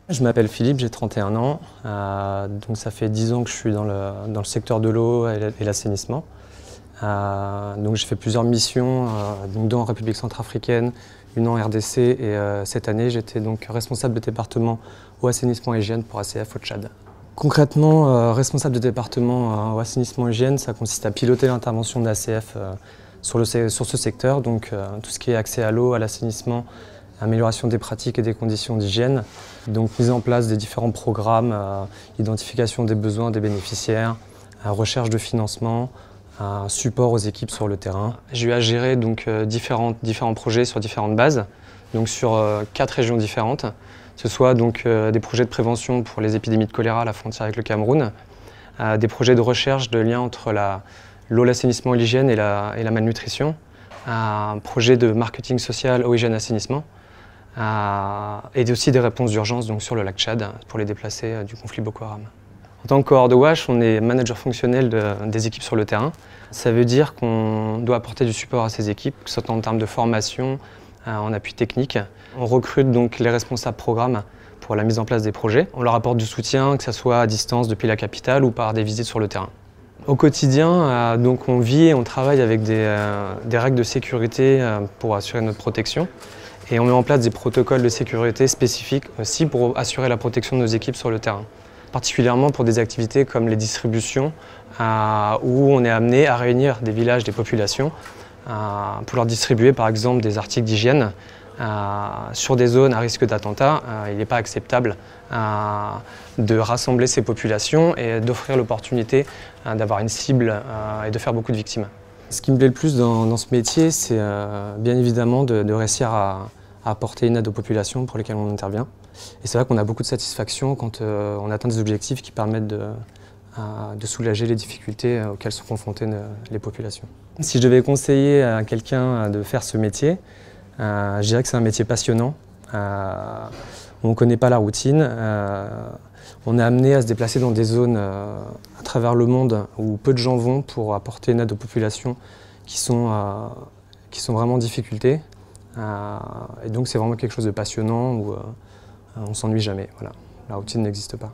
Je m'appelle Philippe, j'ai 31 ans, donc ça fait 10 ans que je suis dans le secteur de l'eau et l'assainissement. Donc j'ai fait plusieurs missions, donc deux en République centrafricaine, une en RDC et cette année j'étais donc responsable de département au assainissement et hygiène pour ACF au Tchad. Concrètement, responsable de département au assainissement et hygiène, ça consiste à piloter l'intervention de l'ACF sur ce secteur, donc tout ce qui est accès à l'eau, à l'assainissement, amélioration des pratiques et des conditions d'hygiène, donc mise en place des différents programmes, identification des besoins des bénéficiaires, recherche de financement, support aux équipes sur le terrain. J'ai eu à gérer donc, différents projets sur différentes bases, donc sur 4 régions différentes, que ce soit donc, des projets de prévention pour les épidémies de choléra à la frontière avec le Cameroun, des projets de recherche de lien entre l'eau, l'assainissement et l'hygiène et la malnutrition, un projet de marketing social eau, hygiène, assainissement, et aussi des réponses d'urgence sur le lac Tchad pour les déplacés du conflit Boko Haram. En tant que cohort de WASH, on est manager fonctionnel des équipes sur le terrain. Ça veut dire qu'on doit apporter du support à ces équipes, que ce soit en termes de formation, en appui technique. On recrute donc les responsables programmes pour la mise en place des projets. On leur apporte du soutien, que ce soit à distance depuis la capitale ou par des visites sur le terrain. Au quotidien, donc on vit et on travaille avec des règles de sécurité pour assurer notre protection. Et on met en place des protocoles de sécurité spécifiques aussi pour assurer la protection de nos équipes sur le terrain. Particulièrement pour des activités comme les distributions, où on est amené à réunir des villages, des populations, pour leur distribuer par exemple des articles d'hygiène. Sur des zones à risque d'attentat, il n'est pas acceptable de rassembler ces populations et d'offrir l'opportunité d'avoir une cible et de faire beaucoup de victimes. Ce qui me plaît le plus dans ce métier, c'est bien évidemment de réussir à apporter une aide aux populations pour lesquelles on intervient. Et c'est vrai qu'on a beaucoup de satisfaction quand on atteint des objectifs qui permettent de soulager les difficultés auxquelles sont confrontées les populations. Si je devais conseiller à quelqu'un de faire ce métier, je dirais que c'est un métier passionnant. On ne connaît pas la routine. On est amené à se déplacer dans des zones à travers le monde où peu de gens vont pour apporter une aide aux populations qui sont vraiment en difficulté. Et donc c'est vraiment quelque chose de passionnant où on ne s'ennuie jamais. Voilà. La routine n'existe pas.